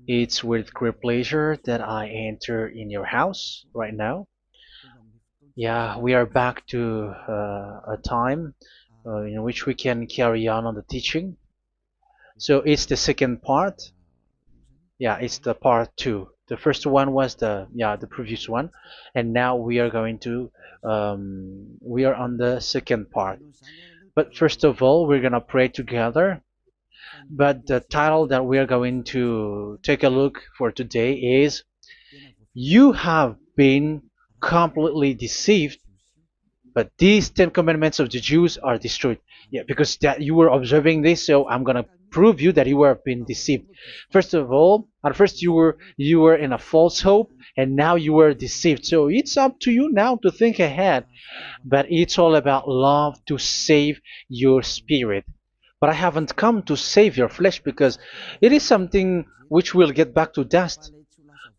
It's with great pleasure that I enter in your house right now. Yeah, we are back to a time in which we can carry on the teaching. So it's the second part. Yeah, it's the part two. The first one was the previous one, and now we are going to we are on the second part. But first of all, we're gonna pray together. But the title that we are going to take a look for today is "You have been completely deceived, but these 10 commandments of the Jews are destroyed." Yeah, because that you were observing this, so I'm gonna prove you that you were been deceived. First of all, at first you were in a false hope, and now you were deceived. So it's up to you now to think ahead. But it's all about love to save your spirit. But I haven't come to save your flesh, because it is something which will get back to dust.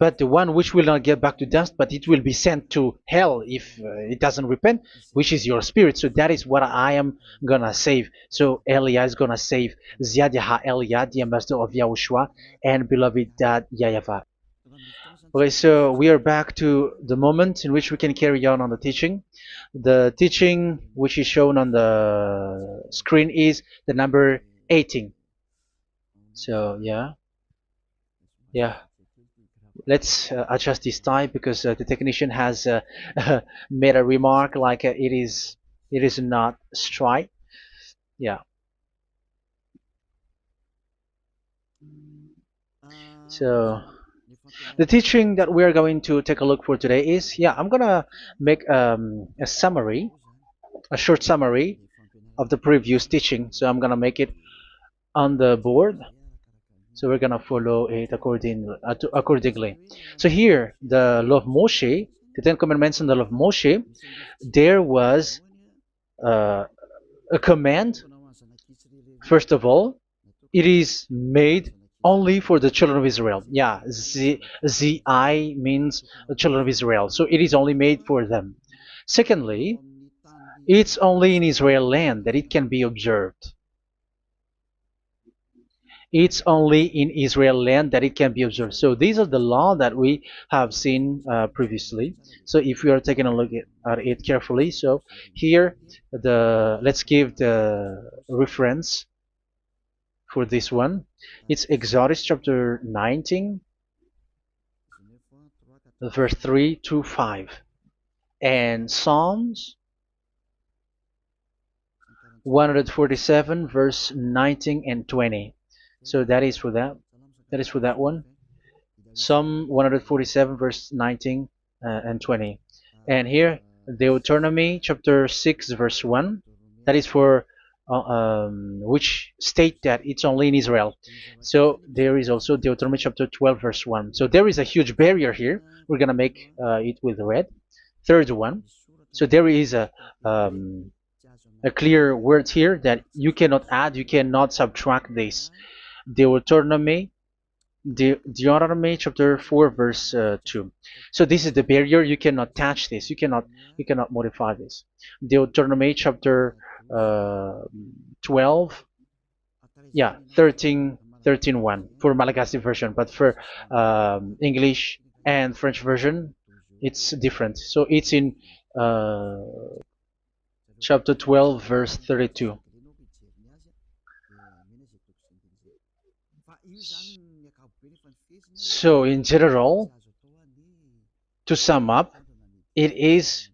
But the one which will not get back to dust, but it will be sent to hell if it doesn't repent, which is your spirit. So that is what I am gonna save. So Elia is gonna save Ziadiha Elia, the ambassador of Yahushua, and beloved dad YAHVAH. Okay, so we are back to the moment in which we can carry on the teaching. The teaching which is shown on the screen is the number 18. So yeah. Let's adjust this time, because the technician has made a remark like it is not straight. Yeah. So the teaching that we are going to take a look for today is, I'm gonna make a summary, a short summary of the previous teaching. So I'm gonna make it on the board. So we're gonna follow it accordingly. So here, the law of Moshe, the 10 Commandments and the law of Moshe, there was uh, a command. First of all, it is made only for the children of Israel. Yeah, Z-I means the children of Israel. So it is only made for them. Secondly, it's only in Israel land that it can be observed. It's only in Israel land that it can be observed. So these are the law that we have seen previously. So if we are taking a look at it carefully, so here let's give the reference for this one. It's Exodus chapter 19, verse 3 to 5, and Psalms 147, verse 19 and 20. So that is for that. That is for that one. Psalm 147, verse 19 and 20. And here, Deuteronomy chapter 6, verse 1. That is for which state that it's only in Israel. So there is also Deuteronomy chapter 12, verse 1. So there is a huge barrier here. We're going to make it with red. Third one. So there is a clear word here that you cannot add, you cannot subtract this. Deuteronomy Deuteronomy chapter 4, verse 2. So this is the barrier. You cannot touch this. You cannot modify this. Deuteronomy chapter 12, 13 1 for Malagasy version, but for English and French version, it's different. So it's in chapter 12, verse 32. So in general, to sum up, it is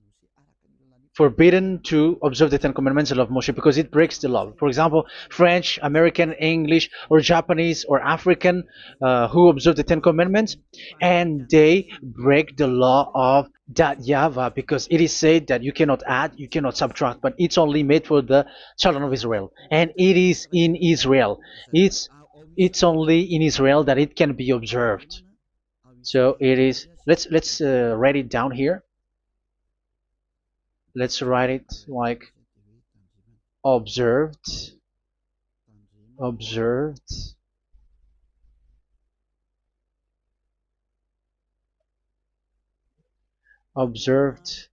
forbidden to observe the 10 Commandments and love Moshe, because it breaks the law. For example, French, American, English, or Japanese, or African who observe the 10 Commandments, and they break the law of that YAHVAH, because it is said that you cannot add, you cannot subtract, but it's only made for the children of Israel, and it is in Israel. It's only in Israel that it can be observed. So it is. Let's write it down here. Let's write it like observed, observed, observed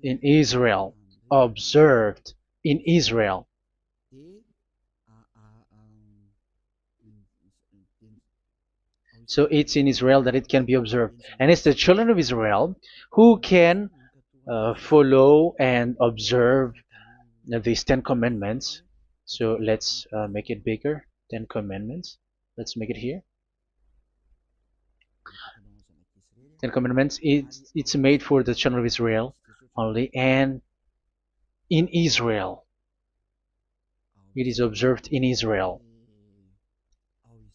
in Israel, observed in Israel. So it's in Israel that it can be observed. And it's the children of Israel who can follow and observe these 10 commandments. So let's make it bigger. 10 commandments. Let's make it here. 10 commandments. It's made for the children of Israel only, and in Israel. It is observed in Israel.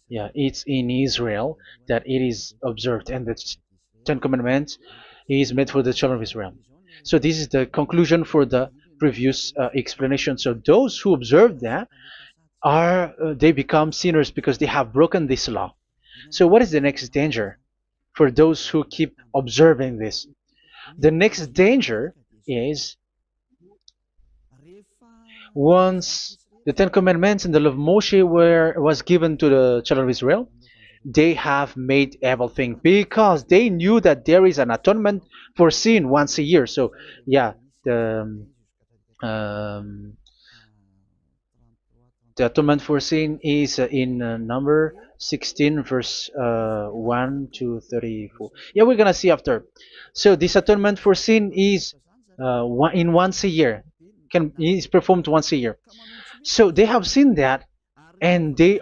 Yeah, it's in Israel that it is observed, and the Ten Commandments is made for the children of Israel. So this is the conclusion for the previous explanation. So those who observe that are they become sinners because they have broken this law. So what is the next danger for those who keep observing this? The next danger is once the Ten Commandments and the law of Moshe was given to the children of Israel, they have made everything because they knew that there is an atonement for sin once a year. So yeah, um, the atonement for sin is in number 16 verse 1 to 34. Yeah, we're gonna see after. So this atonement for sin is once a year, is performed once a year. So they have seen that, and they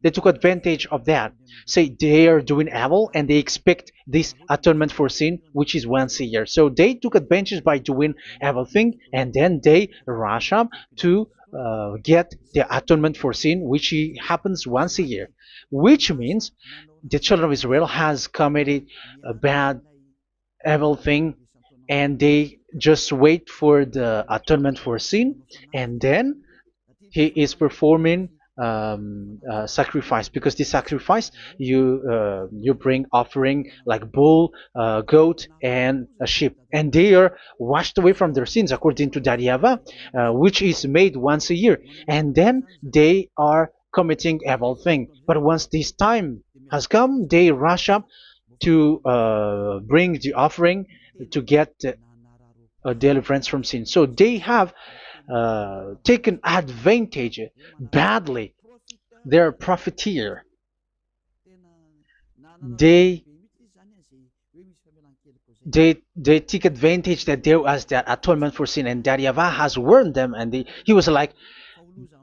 took advantage of that. Say they are doing evil and they expect this atonement for sin, which is once a year. So they took advantage by doing evil thing, and then they rush up to get the atonement for sin, which happens once a year, which means the children of Israel has committed a bad evil thing, and they just wait for the atonement for sin, and then he is performing sacrifice, because this sacrifice you bring offering like bull, goat, and a sheep, and they are washed away from their sins according to that YAHVAH, which is made once a year, and then they are committing evil thing. But once this time has come, they rush up to bring the offering to get deliverance from sin. So they have taken advantage badly. They're a profiteer. They they take advantage that there was that atonement for sin, and that YAHVAH has warned them, and he was like,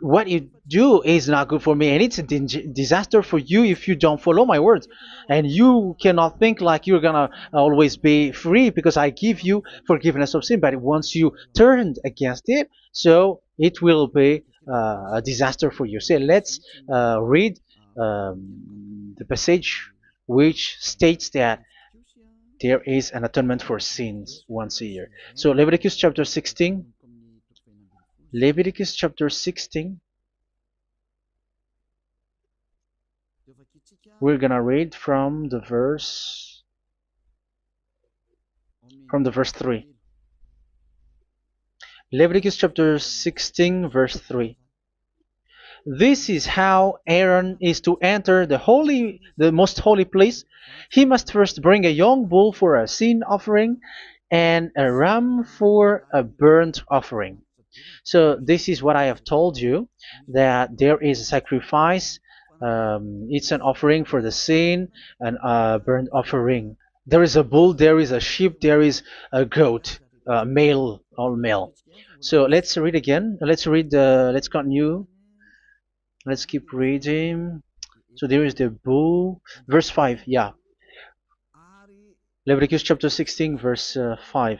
what you do is not good for me, and it's a disaster for you if you don't follow my words, and you cannot think like you're gonna always be free because I give you forgiveness of sin. But once you turned against it, so it will be a disaster for you. So let's read the passage which states that there is an atonement for sins once a year. So Leviticus chapter 16. Leviticus chapter 16. We're gonna read from the verse 3. Leviticus chapter 16 verse 3. This is how Aaron is to enter the most holy place. He must first bring a young bull for a sin offering and a ram for a burnt offering. So this is what I have told you, that there is a sacrifice. It's an offering for the sin, and a burnt offering. There is a bull, there is a sheep, there is a goat, male, all male. So let's read again. Let's continue. Let's keep reading. So there is the bull, verse 5. Yeah, Leviticus chapter 16 verse 5.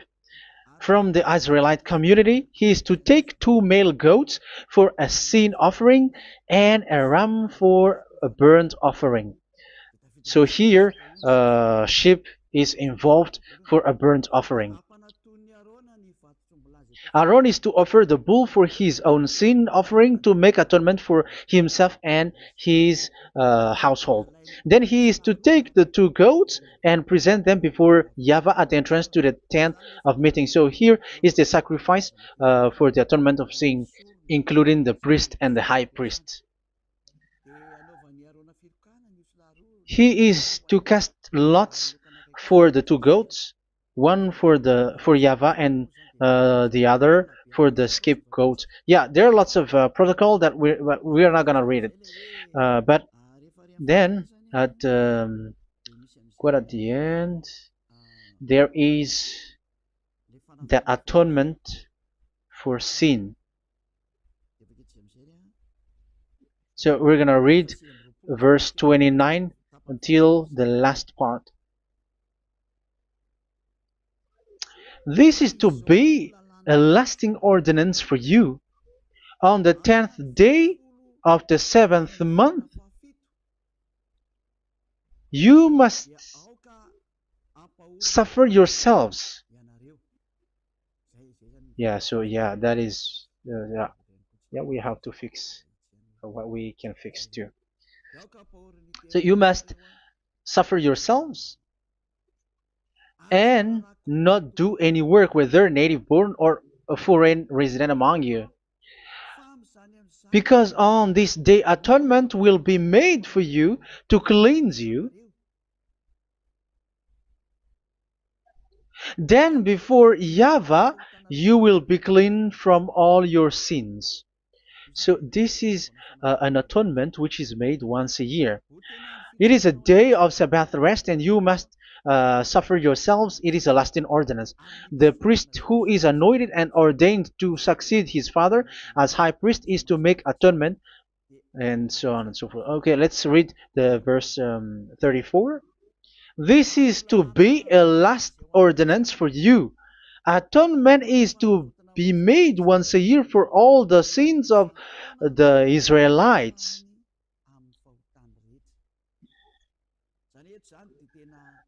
From the Israelite community, he is to take 2 male goats for a sin offering and a ram for a burnt offering. So here, sheep is involved for a burnt offering. Aaron is to offer the bull for his own sin offering to make atonement for himself and his household. Then he is to take the 2 goats and present them before YAHVAH at the entrance to the tent of meeting. So here is the sacrifice for the atonement of sin, including the priest and the high priest. He is to cast lots for the 2 goats, one for YAHVAH and the other for the scapegoat. Yeah, there are lots of protocol that we are not gonna read it. But then at quite at the end, there is the atonement for sin. So we're gonna read verse 29 until the last part. This is to be a lasting ordinance for you. On the 10th day of the 7th month, you must suffer yourselves. Yeah, so yeah, that is, yeah, we have to fix what we can fix too. So you must suffer yourselves and not do any work, whether native born or a foreign resident among you. Because on this day atonement will be made for you to cleanse you. Then before YAHVAH you will be clean from all your sins. So this is an atonement which is made once a year. It is a day of Sabbath rest, and you must suffer yourselves. It is a lasting ordinance. The priest who is anointed and ordained to succeed his father as high priest is to make atonement, and so on and so forth. Okay, let's read the verse 34. This is to be a last ordinance for you. Atonement is to be made once a year for all the sins of the Israelites.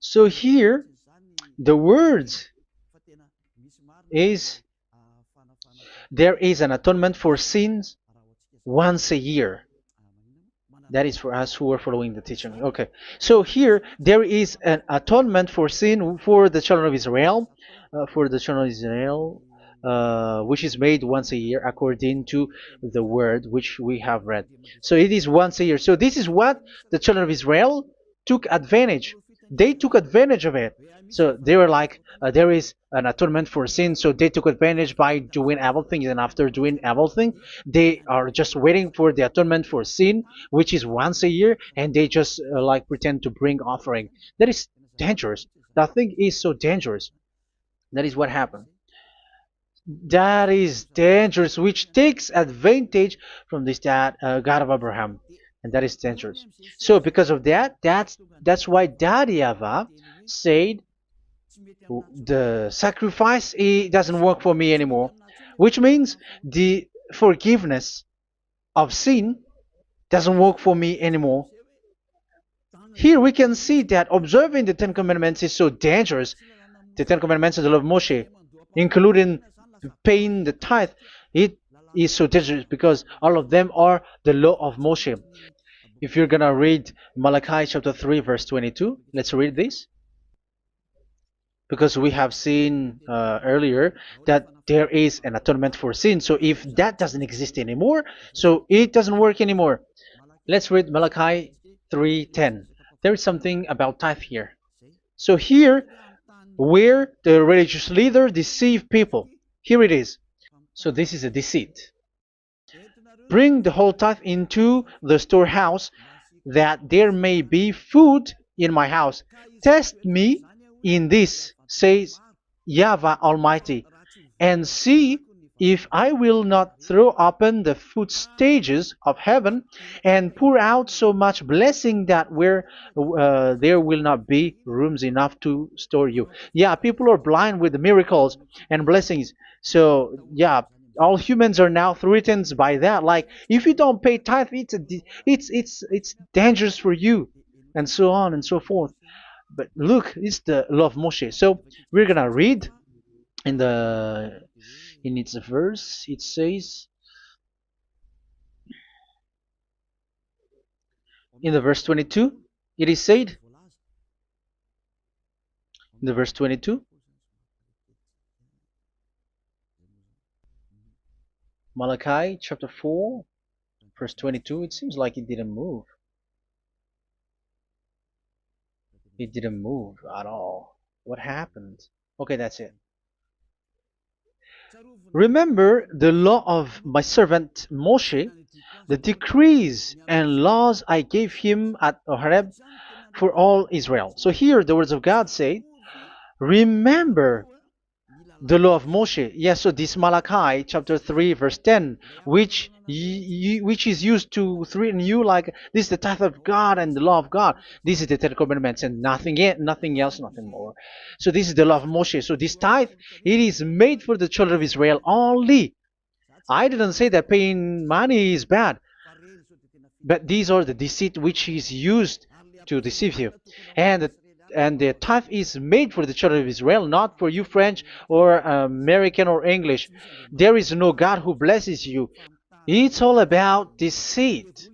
So here, the words is there is an atonement for sins once a year. That is for us who are following the teaching. Okay, so here there is an atonement for sin for the children of Israel, which is made once a year according to the word which we have read. So it is once a year. So this is what the children of Israel took advantage. They took advantage of it. So they were like, there is an atonement for sin, so they took advantage by doing everything, and after doing everything, they are just waiting for the atonement for sin, which is once a year, and they just like pretend to bring offering. That is dangerous. That thing is so dangerous. That is what happened. That is dangerous, which takes advantage from this God of Abraham, and that is dangerous. So because of that, that's why Daddy Ava said the sacrifice it doesn't work for me anymore, which means the forgiveness of sin doesn't work for me anymore. Here we can see that observing the Ten Commandments is so dangerous. The Ten Commandments of the law of Moshe, including paying the tithe, it is so dangerous because all of them are the law of Moshe. If you're gonna read Malachi chapter 3 verse 22, let's read this. Because we have seen earlier that there is an atonement for sin. So if that doesn't exist anymore, so it doesn't work anymore. Let's read Malachi 3:10. There is something about tithe here. So here, where the religious leader deceive people, here it is. So this is a deceit. Bring the whole tithe into the storehouse, that there may be food in my house. Test me in this, says YAHVAH Almighty, and see if I will not throw open the food stages of heaven and pour out so much blessing that where there will not be rooms enough to store you. Yeah, people are blind with the miracles and blessings. So yeah, all humans are now threatened by that. Like if you don't pay tithe, it's dangerous for you, and so on and so forth. But look, it's the law of Moshe. So we're gonna read in its verse. It says in the verse 22. It is said in the verse 22. Malachi chapter 4 verse 22. It seems like it didn't move. It didn't move at all. What happened? Okay, that's it. Remember the law of my servant Moshe, the decrees and laws I gave him at Horeb for all Israel. So here the words of God say, remember the law of Moshe. Yes, so this Malachi chapter 3 verse 10, which is used to threaten you like this is the tithe of God and the law of God. This is the Ten Commandments and nothing else, nothing more. So this is the law of Moshe. So this tithe, it is made for the children of Israel only. I didn't say that paying money is bad, but these are the deceit which is used to deceive you. And the tithe is made for the children of Israel, not for you French or American or English. There is no God who blesses you. It's all about deceit.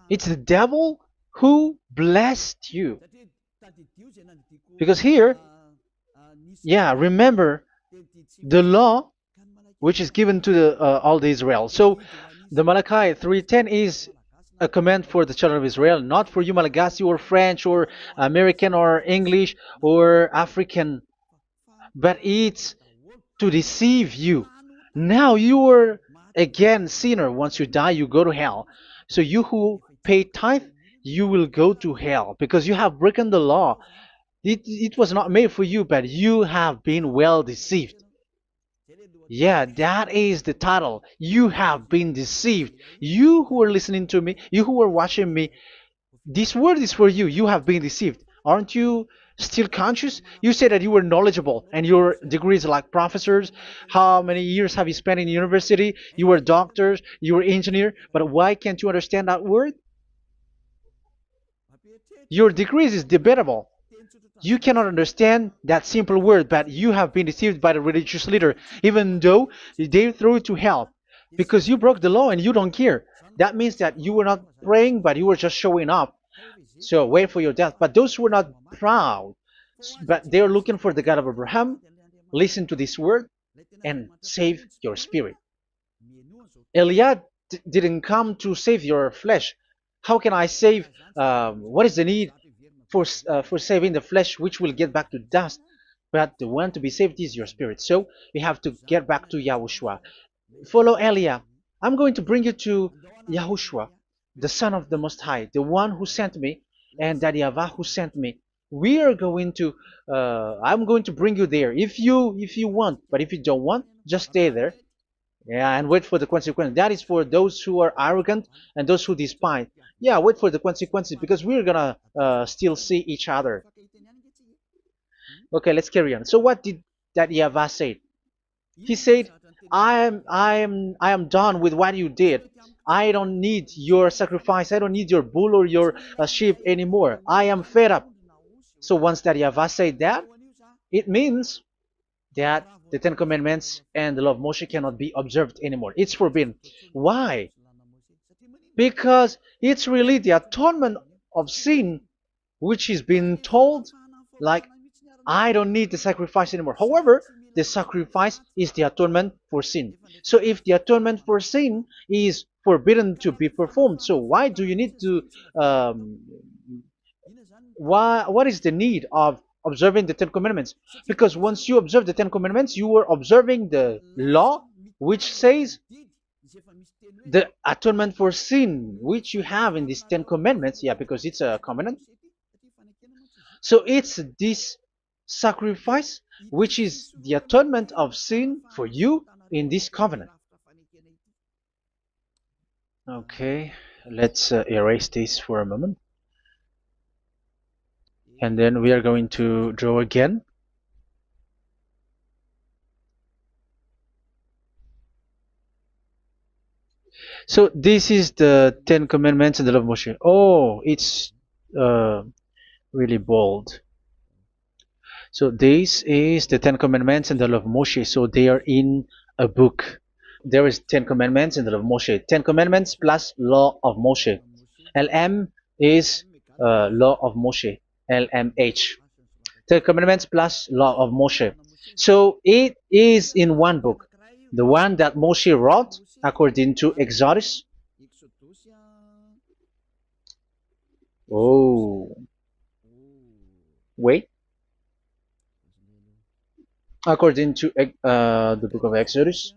It's the devil who blessed you. Because here, yeah, remember the law which is given to all the Israel. So the Malachi 3:10 is a command for the children of Israel, not for you Malagasy or French or American or English or African, but it's to deceive you. Now you are again sinner. Once you die, you go to hell. So you who pay tithe, you will go to hell because you have broken the law. It was not made for you, but you have been well deceived. Yeah, that is the title. You have been deceived. You who are listening to me, you who are watching me, this word is for you. You have been deceived. Aren't you still conscious? You said that you were knowledgeable and your degrees like professors. How many years have you spent in university? You were doctors, you were engineer, but why can't you understand that word? Your degrees is debatable. You cannot understand that simple word, but you have been deceived by the religious leader, even though they threw you to hell because you broke the law and you don't care. That means that you were not praying, but you were just showing up. So wait for your death. But those who are not proud, but they are looking for the God of Abraham, listen to this word and save your spirit. Eliah didn't come to save your flesh. How can I save? What is the need for saving the flesh, which will get back to dust? But the one to be saved is your spirit. So we have to get back to YAHOSHUAH. Follow Eliah. I'm going to bring you to YAHOSHUAH, the Son of the Most High, the one who sent me, and that YAHVAH who sent me. We are going to. I'm going to bring you there if you want, but if you don't want, just stay there. Yeah, and wait for the consequences. That is for those who are arrogant and those who despise. Yeah, wait for the consequences because we're gonna still see each other. Okay, let's carry on. So what did that YAHVAH say? He said, I am done with what you did. I don't need your sacrifice. I don't need your bull or your sheep anymore. I am fed up. So once that YAHVAH said that, it means that the Ten Commandments and the law of Moshe cannot be observed anymore. It's forbidden. Why? Because it's really the atonement of sin which is being told, like, I don't need the sacrifice anymore. However, the sacrifice is the atonement for sin. So if the atonement for sin is forbidden to be performed, so why do you need to what is the need of observing the Ten Commandments? Because once you observe the Ten Commandments, you are observing the law which says the atonement for sin which you have in these Ten Commandments. Yeah, because it's a covenant. So it's this sacrifice which is the atonement of sin for you in this covenant. Okay, let's erase this for a moment. And then we are going to draw again. So this is the Ten Commandments and the law of Moshe. Oh, it's really bold. So this is the Ten Commandments and the law of Moshe. So they are in a book. There is Ten Commandments and the law of Moshe. Ten Commandments plus law of Moshe. LM is law of Moshe. LMH. Ten Commandments plus law of Moshe. So it is in one book. The one that Moshe wrote according to Exodus. Oh, wait. According to the book of Exodus.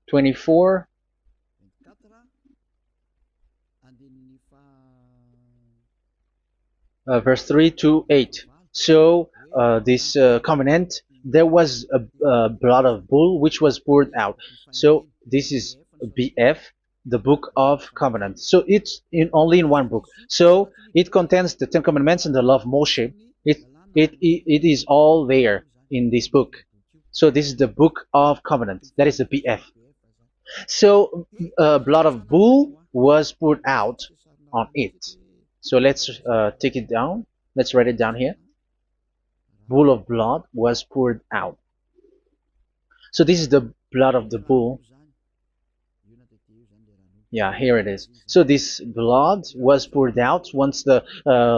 24, verse 3 to 8. So this covenant, there was a blood of bull which was poured out. So this is BF, the book of covenant. So it's only in one book. So it contains the Ten Commandments and the law of Moshe. It is all there in this book. So this is the book of covenant. That is the BF. So blood of bull was poured out on it. So let's take it down. Let's write it down here. Bull of blood was poured out. So this is the blood of the bull. Yeah, here it is. So this blood was poured out. Once the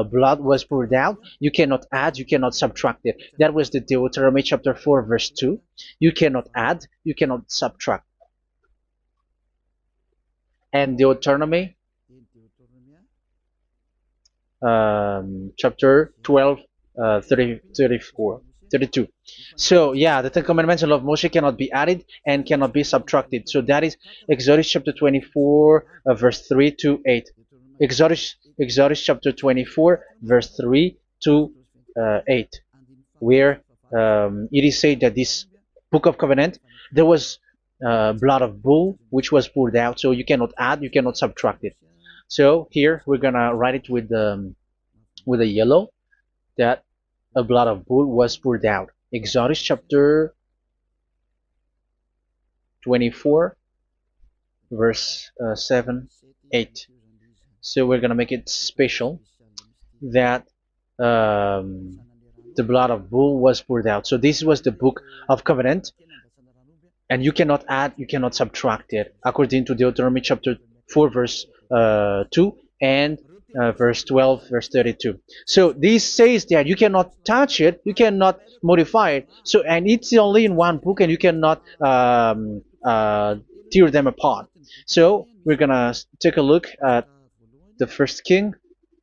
blood was poured out, you cannot add, you cannot subtract it. That was the Deuteronomy chapter 4, verse 2. You cannot add, you cannot subtract. And Deuteronomy chapter 12, 34, 32. So yeah, the Ten Commandments and law of Moshe cannot be added and cannot be subtracted. So that is Exodus chapter 24, verse 3 to 8. Exodus chapter 24, verse 3 to 8, where it is said that this book of covenant, there was blood of bull which was poured out. So you cannot add, you cannot subtract it. So here we're gonna write it with a yellow, that a blood of bull was poured out. Exodus chapter 24, verse 7, 8. So we're gonna make it special that the blood of bull was poured out. So this was the book of covenant, and you cannot add, you cannot subtract it, according to Deuteronomy chapter 4, verse 2 and verse 12, verse 32. So this says that you cannot touch it, you cannot modify it. So, and it's only in one book, and you cannot tear them apart. So we're gonna take a look at the first king,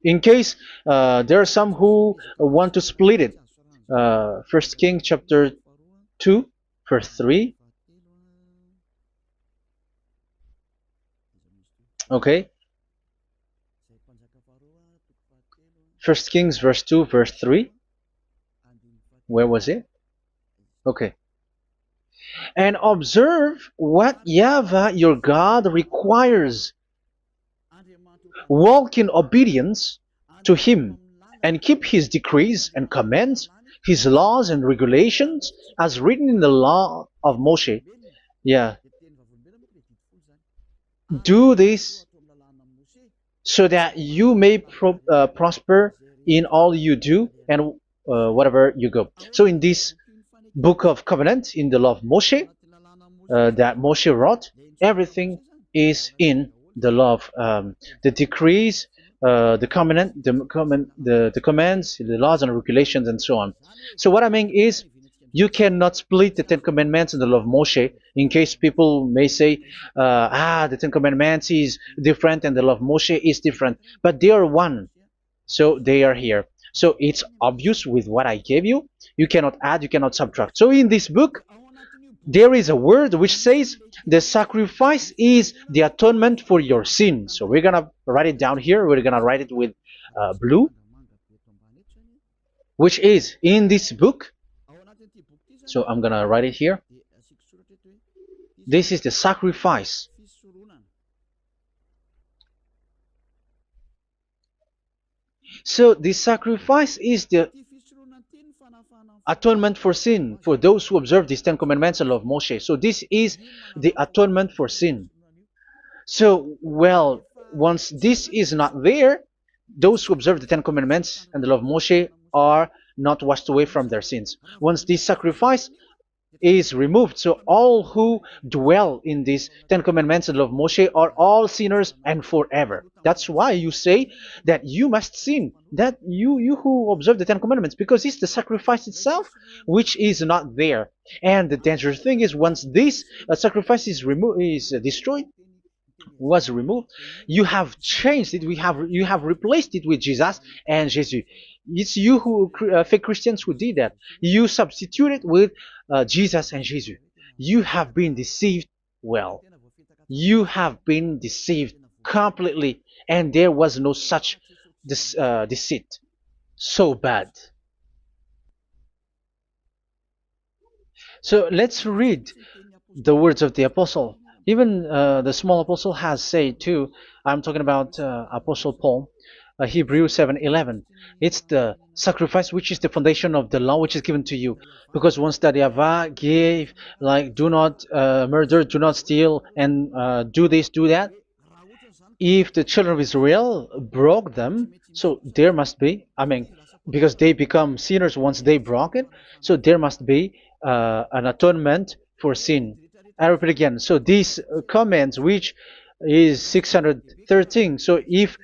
in case there are some who want to split it. First King chapter 2, verse 3. Okay. First Kings verse 2, verse 3. Where was it? Okay. And observe what YAHVAH your God requires. Walk in obedience to him, and keep his decrees and commands, his laws and regulations, as written in the law of Moshe. Yeah. Do this so that you may prosper in all you do and whatever you go. So in this book of covenant, in the law of Moshe, that Moshe wrote, everything is in the law of the decrees, the covenant, the commands, the laws and regulations, and so on. So what I mean is, you cannot split the Ten Commandments and the law of Moshe. In case people may say, the Ten Commandments is different and the law of Moshe is different, but they are one. So they are here. So it's obvious with what I gave you. You cannot add, you cannot subtract. So in this book, there is a word which says the sacrifice is the atonement for your sin. So we're gonna write it down here. We're gonna write it with blue, which is in this book. So I'm gonna write it here. This is the sacrifice. So the sacrifice is the atonement for sin for those who observe these Ten Commandments and law of Moshe. So this is the atonement for sin. So, well, once this is not there, those who observe the Ten Commandments and the law of Moshe are not washed away from their sins. Once this sacrifice is removed, so all who dwell in these Ten Commandments and law of Moshe are all sinners and forever. That's why you say that you must sin, that you who observe the Ten Commandments, because it's the sacrifice itself which is not there. And the dangerous thing is, once this sacrifice is destroyed, was removed, you have changed it. You have replaced it with Jesus and Jesus. It's you who fake Christians who did that. You substitute it with Jesus and Jesus. You have been deceived well. You have been deceived completely, and there was no such deceit. So bad. So let's read the words of the apostle. Even the small apostle has said too. I'm talking about Apostle Paul, Hebrews 7:11. It's the sacrifice which is the foundation of the law which is given to you. Because once that YAHVAH gave, like, do not murder, do not steal, and do this, do that, if the children of Israel broke them, so there must be, I mean, because they become sinners once they broke it, so there must be an atonement for sin. I repeat again. So these comments, which is 613, so if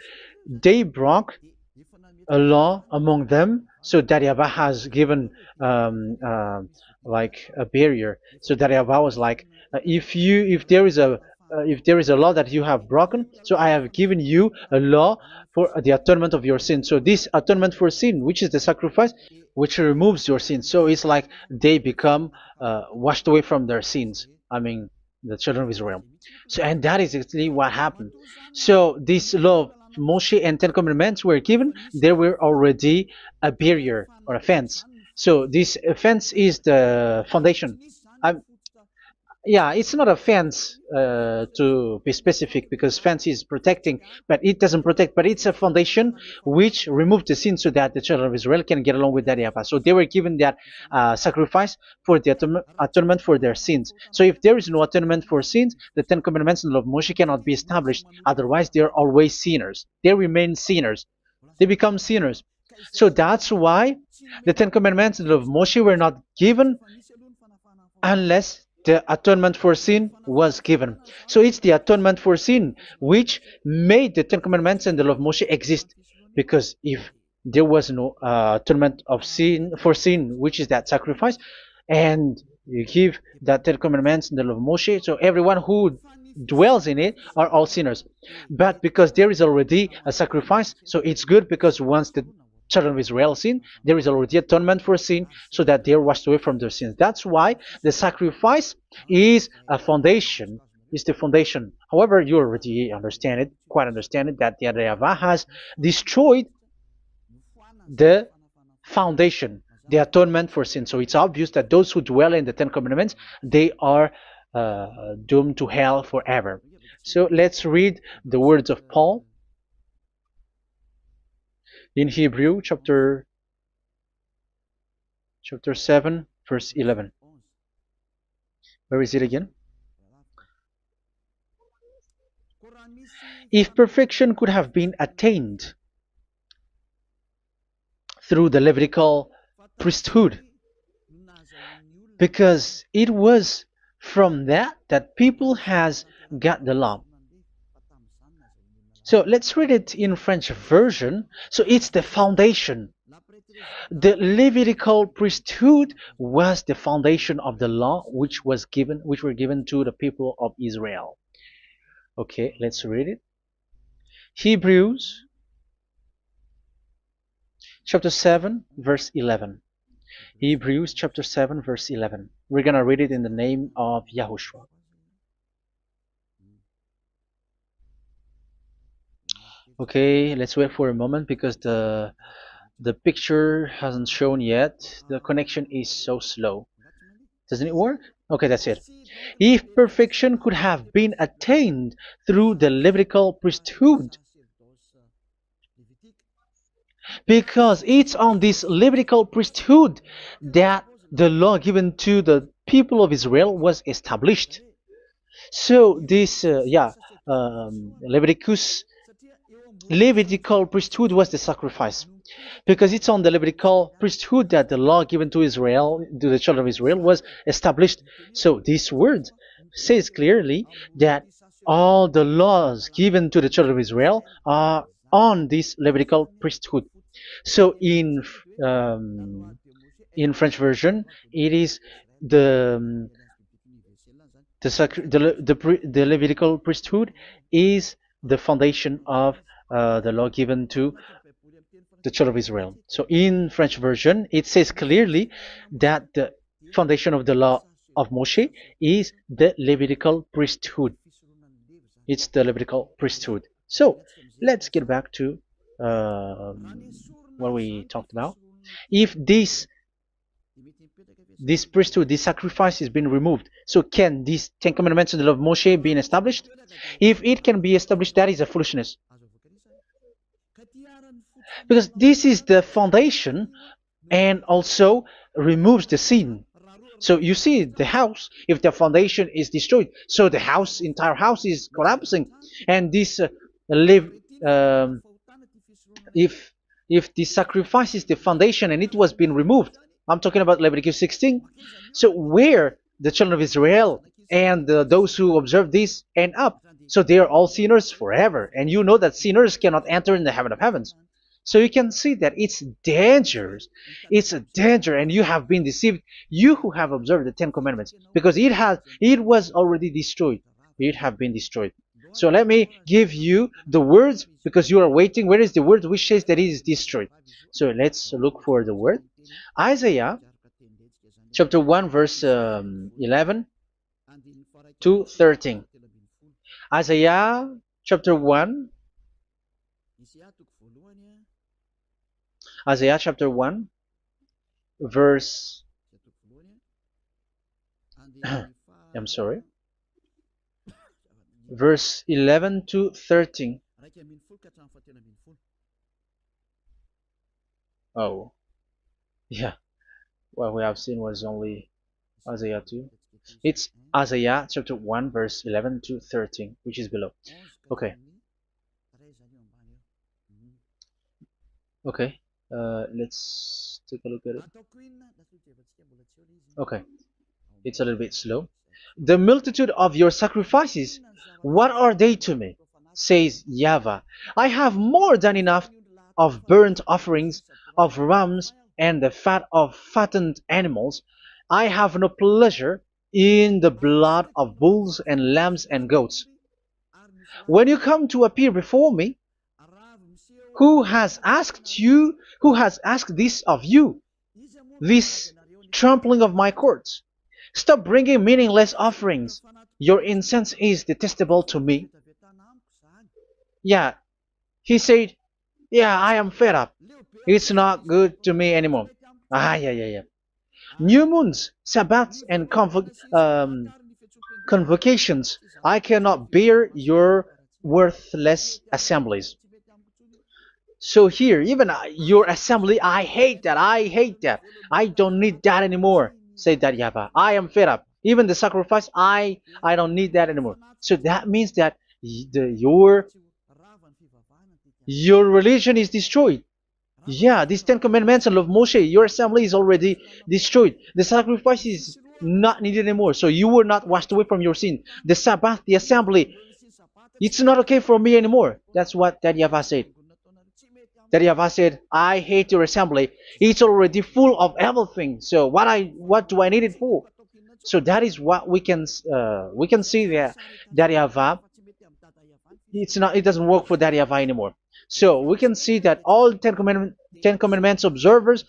they broke a law among them, so that YAHVAH has given like a barrier. So that YAHVAH was like, if there is a law that you have broken, so I have given you a law for the atonement of your sin. So this atonement for sin, which is the sacrifice, which removes your sins. So it's like they become washed away from their sins. I mean, the children of Israel. So, and that is exactly what happened. So this law of Moshe and Ten Commandments were given. There were already a barrier or a fence. So this fence is the foundation. I'm, yeah, it's not a fence to be specific, because fence is protecting, but it doesn't protect. But it's a foundation which removed the sin so that the children of Israel can get along with that YAHVAH. So they were given that sacrifice for the atonement for their sins. So if there is no atonement for sins, the Ten Commandments and the law of Moshe cannot be established. Otherwise, they are always sinners. They remain sinners. They become sinners. So that's why the Ten Commandments and the law of Moshe were not given unless the atonement for sin was given. So it's the atonement for sin which made the Ten Commandments and the law of Moshe exist. Because if there was no atonement of sin for sin, which is that sacrifice, and you give that Ten Commandments and the law of Moshe, so everyone who dwells in it are all sinners. But because there is already a sacrifice, so it's good, because once the children of Israel sin, there is already atonement for sin, so that they are washed away from their sins. That's why the sacrifice is a foundation, is the foundation. However, you already understand it, quite understand it, that the YAHVAH has destroyed the foundation, the atonement for sin. So it's obvious that those who dwell in the Ten Commandments, they are doomed to hell forever. So let's read the words of Paul in Hebrew chapter 7 verse 11. Where is it again? If perfection could have been attained through the Levitical priesthood, because it was from that people has got the law. So let's read it in French version. So it's the foundation. The Levitical priesthood was the foundation of the law which were given to the people of Israel. Okay, let's read it. Hebrews chapter 7 verse 11. Hebrews chapter 7 verse 11. We're gonna read it in the name of YAHOSHUAH. Okay, let's wait for a moment, because the picture hasn't shown yet. The connection is so slow. Doesn't it work? Okay, that's it. If perfection could have been attained through the Levitical priesthood, because it's on this Levitical priesthood that the law given to the people of Israel was established. So this, Levitical priesthood was the sacrifice, because it's on the Levitical priesthood that the law given to Israel, to the children of Israel, was established. So this word says clearly that all the laws given to the children of Israel are on this Levitical priesthood. So in French version, it is the Levitical priesthood is the foundation of the law given to the children of Israel. So in French version, it says clearly that the foundation of the law of Moshe is the Levitical priesthood. It's the Levitical priesthood. So let's get back to what we talked about. If this priesthood, this sacrifice is being removed, so can these Ten Commandments of the law of Moshe be established? If it can be established, that is a foolishness. Because this is the foundation and also removes the sin. So you see the house, if the foundation is destroyed, so the house, entire house is collapsing. And this live, um, if the sacrifice is the foundation and it was being removed, I'm talking about Leviticus 16. So where the children of Israel and those who observe this end up, so they are all sinners forever. And you know that sinners cannot enter in the heaven of heavens. So you can see that it's dangerous. It's a danger, and you have been deceived. You who have observed the Ten Commandments, because it was already destroyed. It have been destroyed. So let me give you the words, because you are waiting. Where is the word which says that it is destroyed? So let's look for the word. Isaiah chapter 1 verse 11 to 13. Isaiah chapter 1. Isaiah chapter 1 verse I'm sorry, verse 11 to 13. Oh, yeah, what we have seen was only Isaiah 2. It's Isaiah chapter 1 verse 11 to 13, which is below. Okay. Okay. Let's take a look at it. Okay. It's a little bit slow. The multitude of your sacrifices, what are they to me? Says YAHVAH. I have more than enough of burnt offerings, of rams, and the fat of fattened animals. I have no pleasure in the blood of bulls and lambs and goats. When you come to appear before me, who has asked this of you, this trampling of my courts? Stop bringing meaningless offerings. Your incense is detestable to me. Yeah, he said, yeah, I am fed up. It's not good to me anymore. Yeah. New moons, Sabbaths, and convocations. I cannot bear your worthless assemblies. So here, even your assembly, I hate that. I hate that. I don't need that anymore. Say that YAHVAH. I am fed up. Even the sacrifice, I don't need that anymore. So that means that your religion is destroyed. Yeah, these Ten Commandments and of Moshe, your assembly is already destroyed. The sacrifice is not needed anymore. So you were not washed away from your sin. The Sabbath, the assembly, it's not okay for me anymore. That's what that YAHVAH said. That YAHVAH said, I hate your assembly. It's already full of everything. So what do I need it for? So that is what we can see there. That YAHVAH, it doesn't work for that YAHVAH anymore. So we can see that all Ten Commandments observers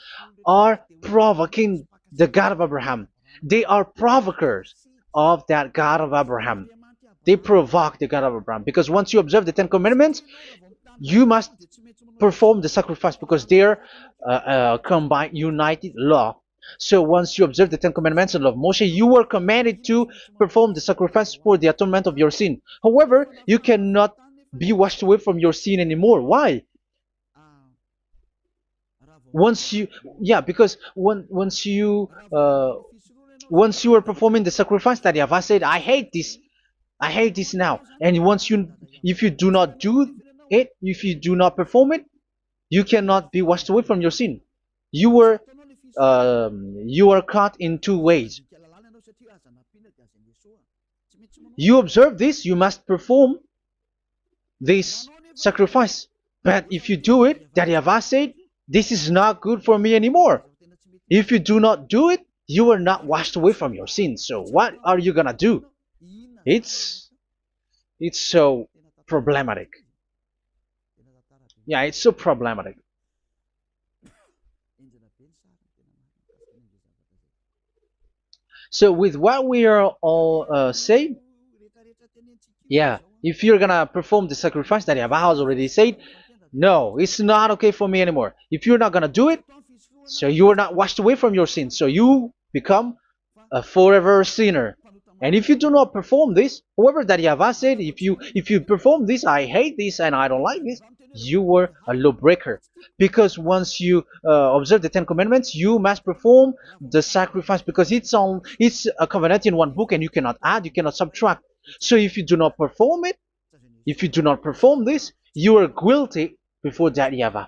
are provoking the God of Abraham. They are provokers of that God of Abraham. They provoke the God of Abraham, because once you observe the Ten Commandments, you must perform the sacrifice, because they're combined, united law. So once you observe the Ten Commandments and law of Moshe, you were commanded to perform the sacrifice for the atonement of your sin. However, you cannot be washed away from your sin anymore. Why? Because once you are performing the sacrifice, that YAHVAH said, I hate this now. And if you do not do it, if you do not perform it, you cannot be washed away from your sin. You are caught in two ways. You observe this, you must perform this sacrifice. But if you do it, that YAHVAH said, this is not good for me anymore. If you do not do it, you are not washed away from your sins. So what are you gonna do? It's so problematic. Yeah, it's so problematic. So with what we are all saying, yeah, if you're gonna perform the sacrifice that Yahweh has already said, no, it's not okay for me anymore. If you're not gonna do it, so you are not washed away from your sins, so you become a forever sinner. And if you do not perform this, however that Yahweh said, if you perform this, I hate this and I don't like this, you were a lawbreaker. Because once you observe the Ten Commandments, you must perform the sacrifice because it's a covenant in one book and you cannot add, you cannot subtract. So if you do not perform it, if you do not perform this, you are guilty before that Yahweh.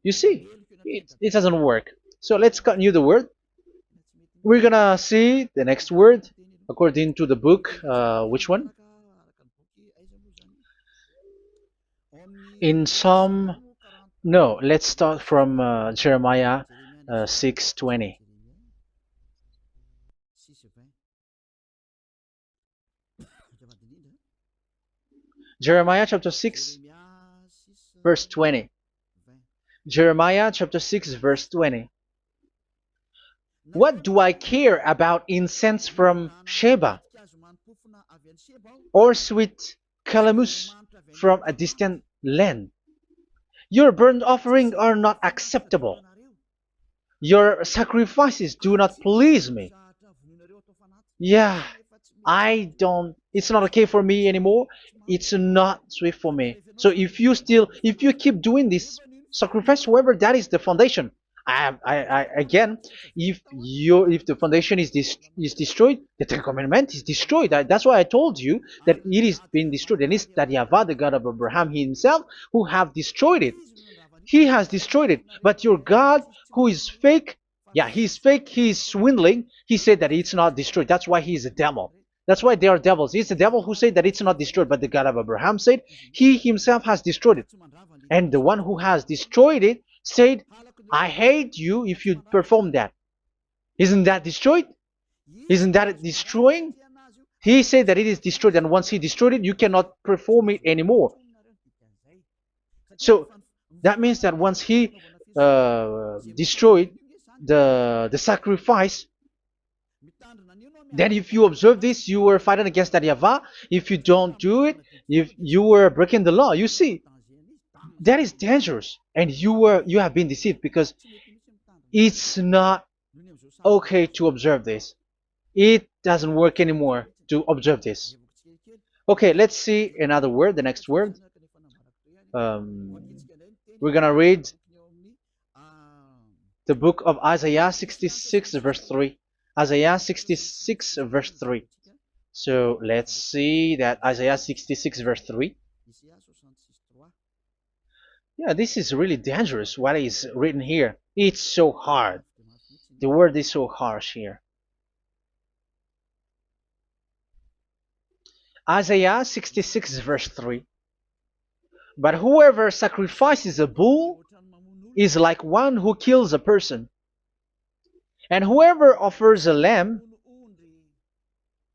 You see, it doesn't work. So let's continue the word. We're gonna see the next word according to the book. Which one? In Psalm. No, let's start from Jeremiah 6:20. Jeremiah chapter 6, verse 20. Jeremiah chapter 6, verse 20. What do I care about incense from Sheba, or sweet calamus from a distant land? Your burnt offerings are not acceptable. Your sacrifices do not please me. Yeah, it's not okay for me anymore. It's not sweet for me. So if you keep doing this sacrifice, however, that is the foundation. Again, if the foundation is destroyed, the Ten Commandment is destroyed. That's why I told you that it is being destroyed, and it's that Yahweh, the God of Abraham himself, who have destroyed it. He has destroyed it. But your God, who is fake, yeah, he's fake, he's swindling. He said that it's not destroyed. That's why he's a devil. That's why they are devils. It's the devil who said that it's not destroyed, but the God of Abraham said he himself has destroyed it. And the one who has destroyed it said, I hate you if you perform that. Isn't that destroyed? Isn't that destroying? He said that it is destroyed, and once he destroyed it, you cannot perform it anymore. So that means that once he destroyed the sacrifice, then if you observe this, you were fighting against that Yahweh. If you don't do it, if you were breaking the law, you see, that is dangerous, and you have been deceived because it's not okay to observe this. It doesn't work anymore to observe this. Okay, let's see another word, the next word. We're gonna read the book of Isaiah 66 verse 3. Isaiah 66 verse 3. So let's see that Isaiah 66 verse 3. Yeah, this is really dangerous what is written here. It's so hard. The word is so harsh here. Isaiah 66 verse 3. But whoever sacrifices a bull is like one who kills a person. And whoever offers a lamb,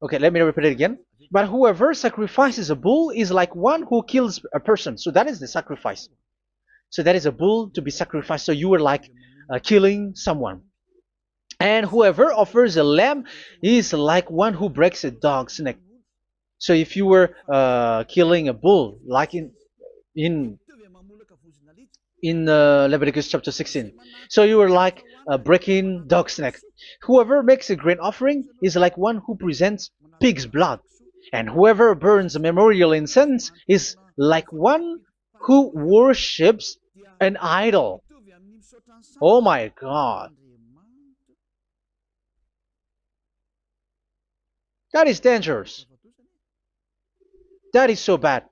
okay, let me repeat it again. But whoever sacrifices a bull is like one who kills a person. So that is the sacrifice. So that is a bull to be sacrificed. So you were like killing someone. And whoever offers a lamb is like one who breaks a dog's neck. So if you were killing a bull, like in Leviticus chapter 16, so you were like breaking dog's neck. Whoever makes a grain offering is like one who presents pig's blood, and whoever burns a memorial incense is like one who worships an idol. Oh my God. That is dangerous. That is so bad.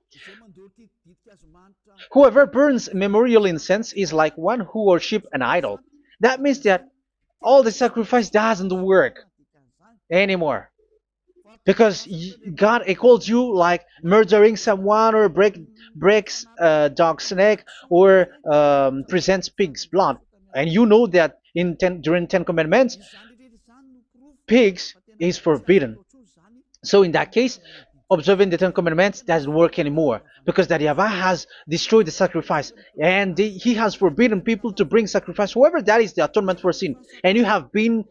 Whoever burns memorial incense is like one who worships an idol. That means that all the sacrifice doesn't work anymore. Because God calls you like murdering someone or breaks a dog's neck or presents pig's blood. And you know that during 10 Commandments, pigs is forbidden. So in that case, observing the Ten Commandments doesn't work anymore because that Yahweh has destroyed the sacrifice and he has forbidden people to bring sacrifice. However, that is the atonement for sin, and you have been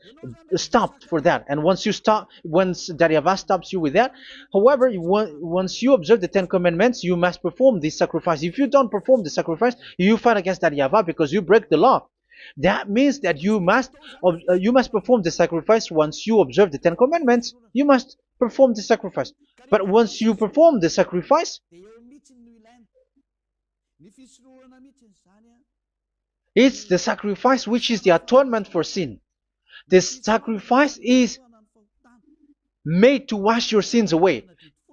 stopped for that. And once you stop, once that Yahweh stops you with that, however, once you observe the Ten Commandments, you must perform this sacrifice. If you don't perform the sacrifice, you fight against that Yahweh because you break the law. That means that you must perform the sacrifice. Once you observe the Ten Commandments, you must perform the sacrifice. But once you perform the sacrifice, it's the sacrifice which is the atonement for sin. This sacrifice is made to wash your sins away.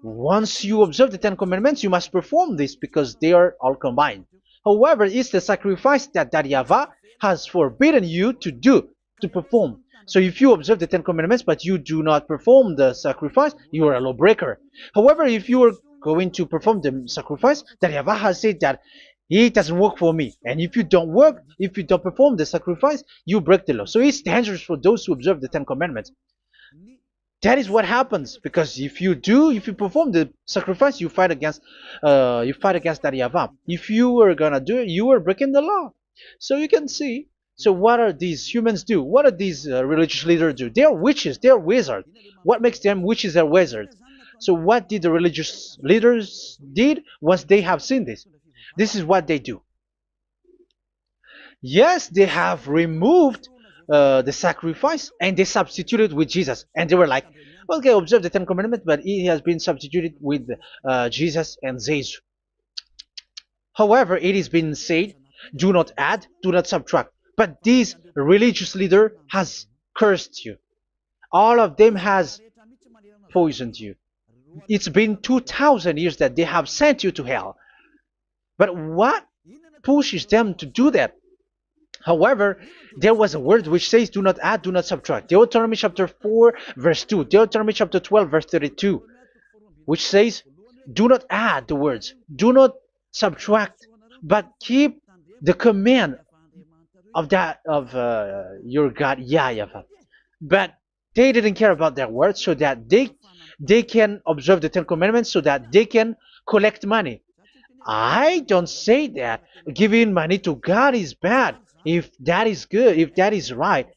Once you observe the Ten Commandments, you must perform this because they are all combined. However, it's the sacrifice that Yahweh has forbidden you to do, to perform. So if you observe the Ten Commandments but you do not perform the sacrifice, you are a lawbreaker. However, if you are going to perform the sacrifice, that Yahweh has said that it doesn't work for me. And if you don't perform the sacrifice, you break the law. So it's dangerous for those who observe the Ten Commandments. That is what happens, because if you perform the sacrifice, you fight against that Yahweh. If you are gonna do it, you are breaking the law. So you can see. So what are these humans do? What are these religious leaders do? They are witches. They are wizards. What makes them witches or wizards? So what did the religious leaders did once they have seen this? This is what they do. Yes, they have removed the sacrifice and they substituted with Jesus. And they were like, okay, observe the Ten Commandments, but it has been substituted with Jesus and Jesus. However, it has been said, do not add, do not subtract. But this religious leader has cursed you. All of them has poisoned you. It's been 2,000 years that they have sent you to hell. But what pushes them to do that? However, there was a word which says, do not add, do not subtract. Deuteronomy chapter 4, verse 2. Deuteronomy chapter 12, verse 32. Which says, do not add the words. Do not subtract. But keep the command of your God, YAHVAH. But they didn't care about their words, so that they can observe the Ten Commandments, so that they can collect money. I don't say that giving money to God is bad. If that is good, if that is right,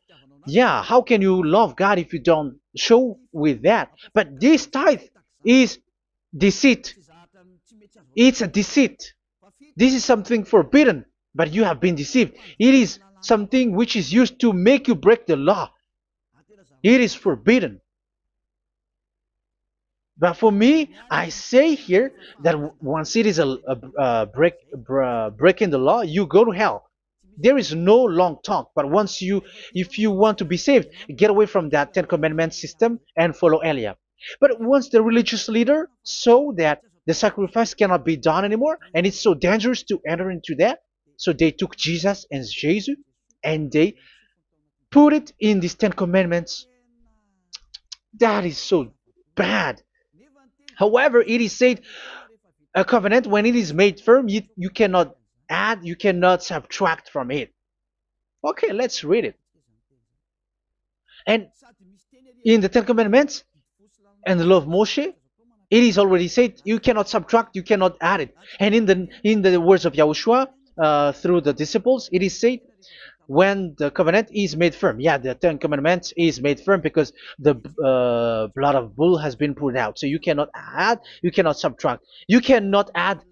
yeah, how can you love God if you don't show with that? But this tithe is deceit. It's a deceit. This is something forbidden, but you have been deceived. It is something which is used to make you break the law. It is forbidden. But for me, I say here that once it is breaking the law, you go to hell. There is no long talk. But if you want to be saved, get away from that Ten Commandments system and follow Eliah. But once the religious leader saw that the sacrifice cannot be done anymore, and it's so dangerous to enter into that, so they took Jesus and Jesus and they put it in these Ten Commandments. That is so bad. However, it is said a covenant, when it is made firm, you cannot add, you cannot subtract from it. Okay, let's read it. And in the Ten Commandments and the law of Moshe, it is already said you cannot subtract, you cannot add it. And in the words of YAHOSHUAH through the disciples, it is said when the covenant is made firm. Yeah, the Ten Commandments is made firm because the blood of bull has been poured out. So you cannot add, you cannot subtract. You cannot add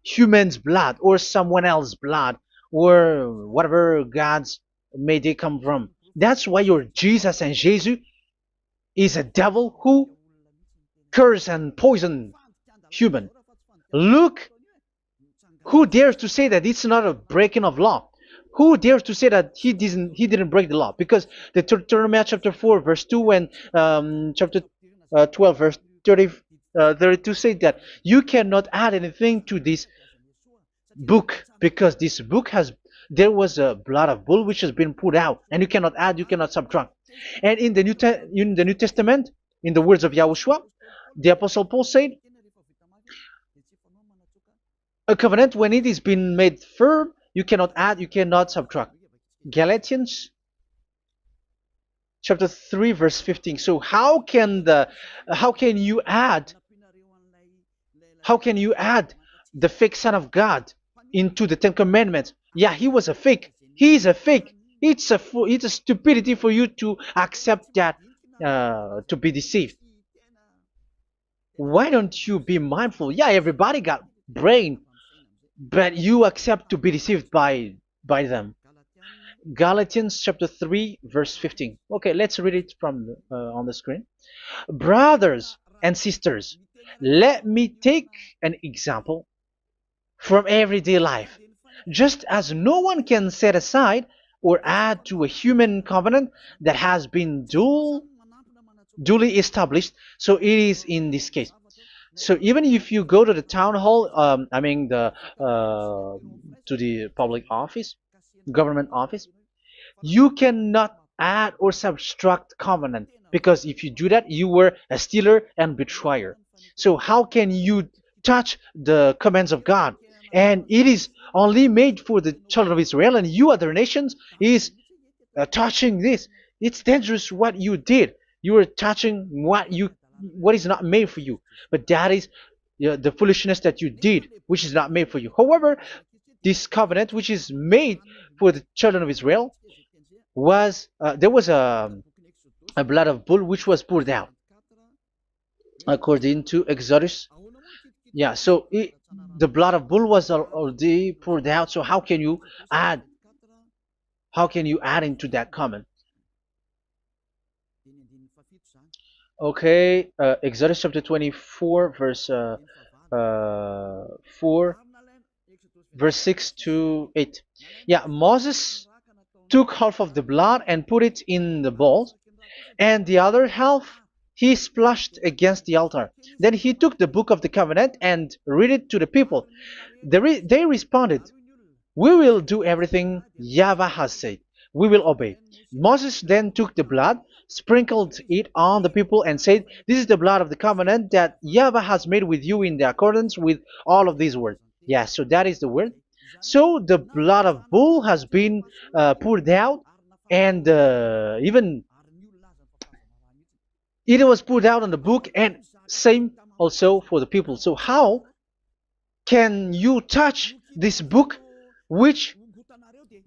human's blood or someone else's blood or whatever gods may they come from. That's why your Jesus and Jesus is a devil who curse and poison human. Look, who dares to say that it's not a breaking of law? Who dares to say that he didn't break the law? Because the Deuteronomy chapter 4 verse 2 and chapter 12 verse 32 say that you cannot add anything to this book, because this book there was a blood of bull which has been put out, and you cannot add, you cannot subtract. And in the New Testament, in the words of YAHOSHUAH, the Apostle Paul said, a covenant, when it is been made firm, you cannot add, you cannot subtract. Galatians chapter 3 verse 15. So how can you add How can you add the fake Son of God into the Ten Commandments? Yeah, he was a fake. He is a fake. It's a stupidity for you to accept that, to be deceived. Why don't you be mindful? Yeah, everybody got brain, but you accept to be deceived by them. Galatians chapter 3 verse 15. Okay, let's read it from on the screen. Brothers and sisters, let me take an example from everyday life. Just as no one can set aside or add to a human covenant that has been duly established, so it is in this case. So even if you go to the town hall, I mean to the public office, government office, you cannot add or subtract covenant, because if you do that, you were a stealer and betrayer. So how can you touch the commands of God? And it is only made for the children of Israel, and you other nations is touching this. It's dangerous what you did. You are touching what is not made for you. But that is the foolishness that you did, which is not made for you. However, this covenant, which is made for the children of Israel, was there was a blood of bull which was poured out according to Exodus. Yeah, so the blood of bull was already poured out. So add how can you add into that comment? Okay, Exodus chapter 24 verse 4 verse 6 to 8. Yeah, Moses took half of the blood and put it in the bowl, and the other half he splashed against the altar. Then he took the book of the covenant and read it to the people. They responded, "We will do everything YAHVAH has said. We will obey." Moses then took the blood, sprinkled it on the people, and said, "This is the blood of the covenant that YAHVAH has made with you in the accordance with all of these words." Yeah, so that is the word. So the blood of bull has been poured out, and even it was poured out on the book, and same also for the people. So how can you touch this book which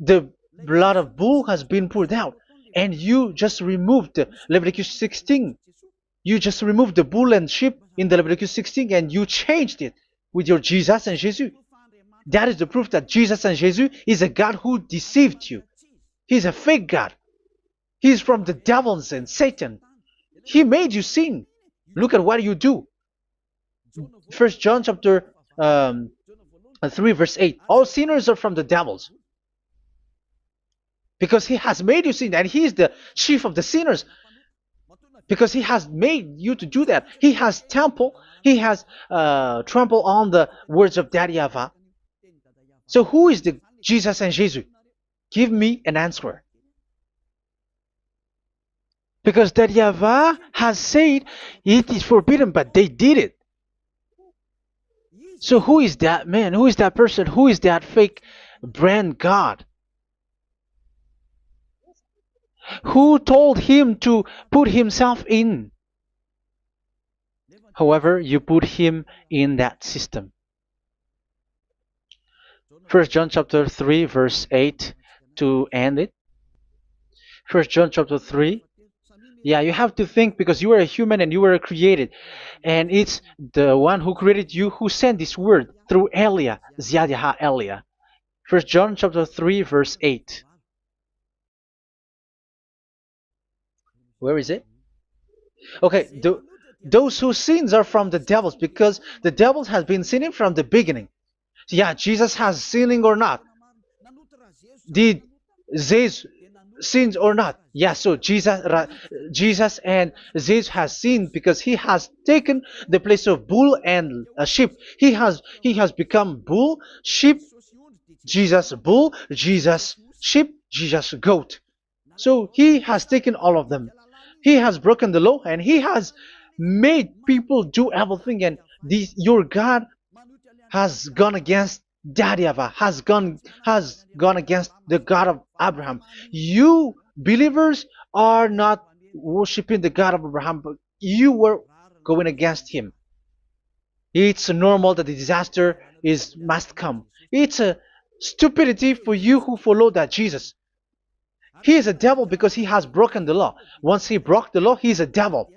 the blood of bull has been poured out, and you just removed Leviticus 16? You just removed the bull and sheep in the Leviticus 16, and you changed it with your Jesus and Jesus. That is the proof that Jesus and Jesus is a God who deceived you. He's a fake God. He's from the devils and Satan. He made you sin. Look at what you do. First John chapter 3 verse 8. All sinners are from the devils, because he has made you sin, and he is the chief of the sinners, because he has made you to do that. He has trampled on the words of Daddy YAHVAH. So who is the Jesus and Jesus? Give me an answer. Because Daddy YAHVAH has said it is forbidden, but they did it. So who is that man? Who is that person? Who is that fake brand God? Who told him to put himself in? However, you put him in that system. First John chapter 3 verse 8 to end it. First John chapter 3. Yeah, you have to think, because you are a human and you were created. And it's the one who created you who sent this word through Elia, Ziadiha Elia. First John chapter 3 verse 8. Where is it? Okay, those whose sins are from the devils, because the devils has been sinning from the beginning. Yeah, Jesus has sinning or not? Did Jesus sins or not? Yeah, so Jesus and Jesus has sinned, because he has taken the place of bull and a sheep. He has become bull, sheep, Jesus bull, Jesus sheep, Jesus goat. So he has taken all of them. He has broken the law, and he has made people do everything. And your God has gone against Daddy YAHVAH, has gone against the God of Abraham. You believers are not worshiping the God of Abraham, but you were going against him. It's normal that the disaster is must come. It's a stupidity for you who follow that Jesus. He is a devil because he has broken the law. Once he broke the law, he is a devil.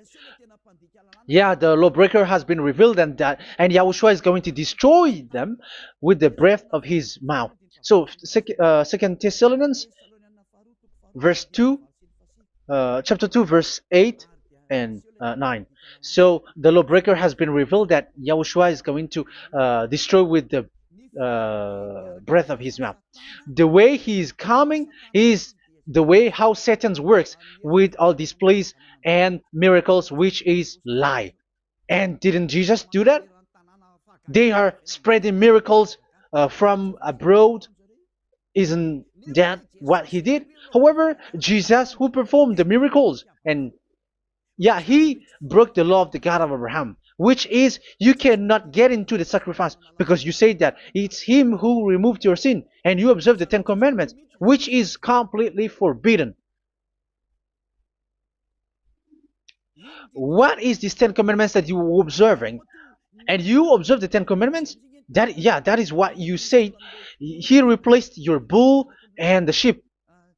Yeah, the lawbreaker has been revealed, and Yahushua is going to destroy them with the breath of his mouth. So, Second Thessalonians, verse 2, chapter 2, verse 8 and 9. So the lawbreaker has been revealed that Yahushua is going to destroy with the breath of his mouth. The way he is coming is the way how Satan works with all displays and miracles, which is lie. And didn't Jesus do that? They are spreading miracles from abroad. Isn't that what he did? However, Jesus, who performed the miracles, and yeah, he broke the law of the God of Abraham, which is you cannot get into the sacrifice because you say that it's him who removed your sin, and you observe the Ten Commandments, which is completely forbidden. What is these Ten Commandments that you were observing? And you observe the Ten Commandments? That is what you said. He replaced your bull and the sheep.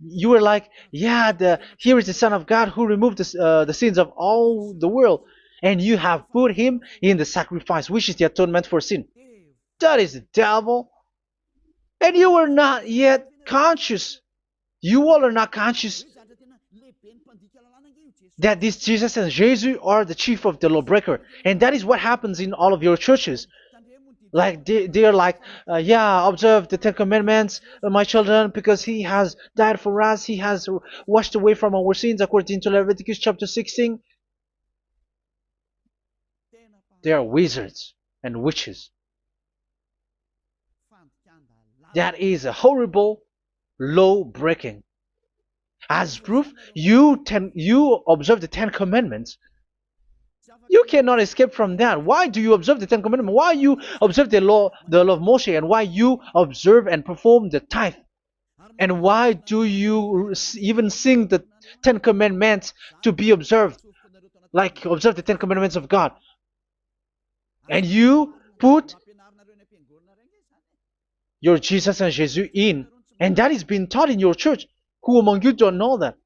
You were like, yeah, here is the Son of God who removed the sins of all the world, and you have put him in the sacrifice, which is the atonement for sin. That is the devil. And you are not yet conscious. You all are not conscious that this Jesus and Jesus are the chief of the lawbreaker. And that is what happens in all of your churches. Like they're like, yeah, observe the Ten Commandments, my children, because he has died for us. He has washed away from our sins according to Leviticus chapter 16. They are wizards and witches. That is a horrible law breaking. As proof, you observe the Ten Commandments. You cannot escape from that. Why do you observe the Ten Commandments? Why you observe the law of Moshe, and why you observe and perform the tithe? And why do you even sing the Ten Commandments to be observed? Like observe the Ten Commandments of God. And you put your Jesus and Jesus in. And that is being taught in your church. Who among you don't know that?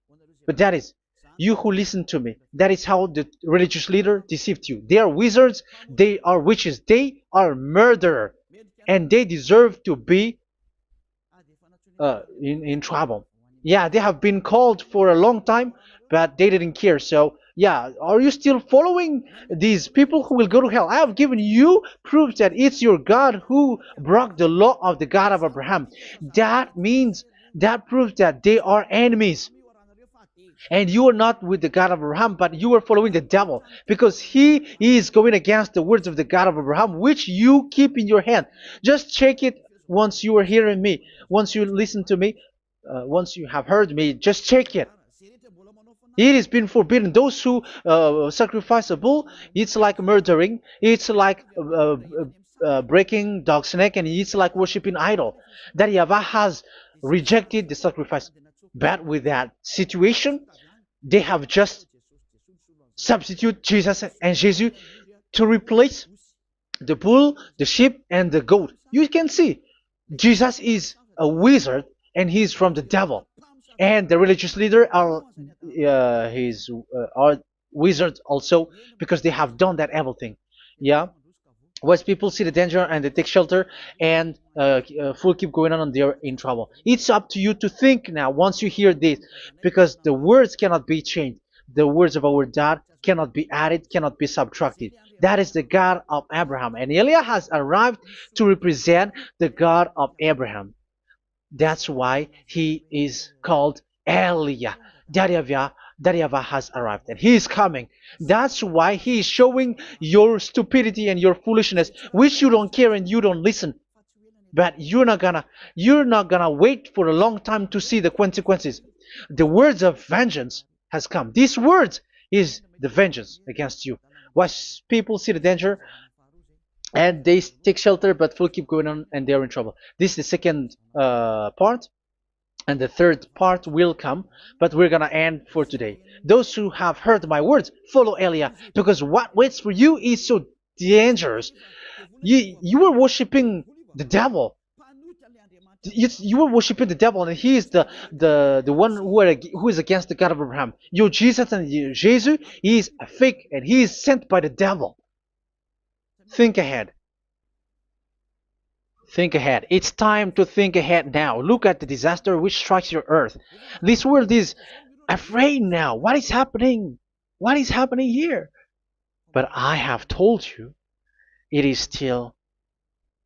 But that is you who listen to me. That is how the religious leader deceived you. They are wizards. They are witches. They are murderers. And they deserve to be in trouble. Yeah, they have been called for a long time, but they didn't care. So, yeah, are you still following these people who will go to hell? I have given you proof that it's your God who broke the law of the God of Abraham. That proves that they are enemies. And you are not with the God of Abraham, but you are following the devil, because he is going against the words of the God of Abraham, which you keep in your hand. Just check it once you are hearing me, once you listen to me, once you have heard me, just check it. It has been forbidden. Those who sacrifice a bull, it's like murdering, it's like breaking dog's neck, and it's like worshiping idol. That YAHVAH has rejected the sacrifice. But with that situation, they have just substitute Jesus and Jesus to replace the bull, the sheep, and the goat. You can see Jesus is a wizard, and he's from the devil. And the religious leader are wizards also, because they have done that evil thing. Yeah. Once people see the danger and they take shelter, and full keep going on, and they're in trouble. It's up to you to think now once you hear this, because the words cannot be changed. The words of our God cannot be added, cannot be subtracted. That is the God of Abraham, and Eliah has arrived to represent the God of Abraham. That's why he is called Eliah. YAHVAH has arrived, and he is coming. That's why he is showing your stupidity and your foolishness, which you don't care and you don't listen. But you're not gonna wait for a long time to see the consequences. The words of vengeance has come. These words is the vengeance against you. Once people see the danger and they take shelter, but will keep going on, and they're in trouble. This is the second part. And the third part will come, but we're gonna end for today. Those who have heard my words, follow Eliah, because what waits for you is so dangerous. You were worshiping the devil. You were worshiping the devil, and he is the one who is against the God of Abraham. Your Jesus and your Jesus, he is a fake, and he is sent by the devil. Think ahead. Think ahead. It's time to think ahead now. Look at the disaster which strikes your earth. This world is afraid now. What is happening? What is happening here? But I have told you, it is still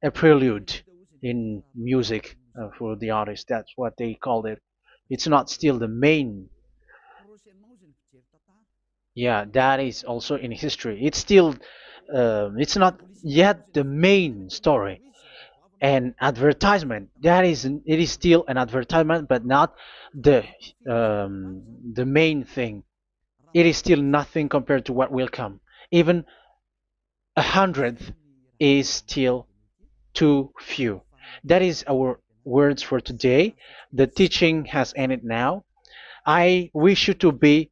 a prelude in music for the artist. That's what they called it. It's not still the main. Yeah, that is also in history. It's still, it's not yet the main story. And advertisement, that is, it is still an advertisement, but not the the main thing. It is still nothing compared to what will come. Even a hundredth is still too few. That is our words for today. The teaching has ended now. I wish you to be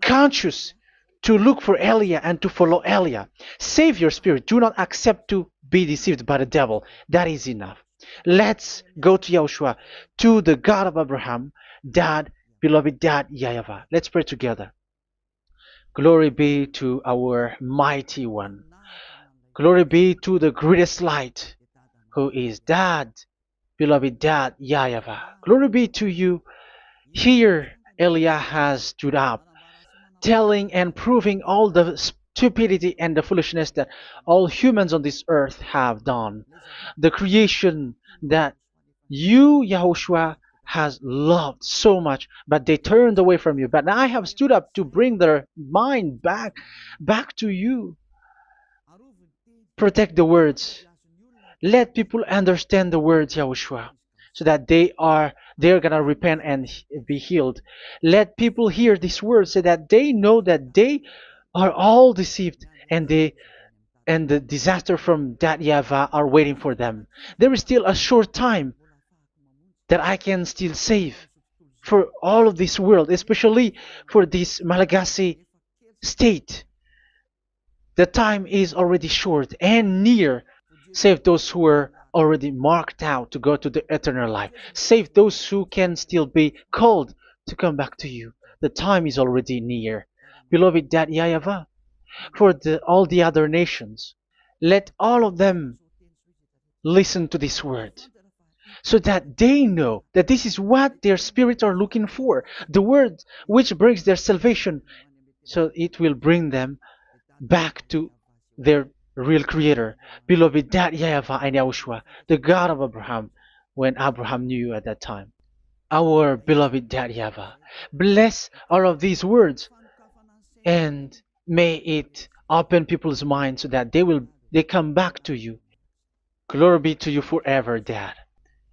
conscious, to look for Elia and to follow Elia. Save your spirit. Do not accept to be deceived by the devil. That is enough. Let's go to Yahushua, to the God of Abraham, Dad, beloved Dad, YAHVAH. Let's pray together. Glory be to our mighty one. Glory be to the greatest light, who is Dad, beloved Dad, YAHVAH. Glory be to you. Here, Elia has stood up, telling and proving all the stupidity and the foolishness that all humans on this earth have done. The creation that you, Yahushua, has loved so much, but they turned away from you. But now I have stood up to bring their mind back to you. Protect the words. Let people understand the words, Yahushua, so that they're gonna repent and be healed. Let people hear these words so that they know that they are all deceived, and the disaster from that YAHVAH are waiting for them. There is still a short time that I can still save for all of this world, especially for this Malagasy state. The time is already short and near. Save those who are already marked out to go to the eternal life. Save those who can still be called to come back to you. The time is already near. Beloved Dad YAHVAH, for all the other nations, let all of them listen to this word so that they know that this is what their spirits are looking for. The word which brings their salvation, so it will bring them back to their real creator, beloved Dad YAHVAH and Yahushua, the God of Abraham, when Abraham knew you at that time. Our beloved Dad YAHVAH, bless all of these words, and may it open people's minds so that they come back to you. Glory be to you forever, Dad.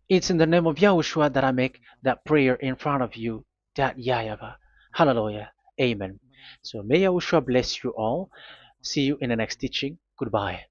It's in the name of Yahushua that I make that prayer in front of you, Dad YAHVAH. Hallelujah. Amen. So may Yahushua bless you all. See you in the next teaching. Goodbye.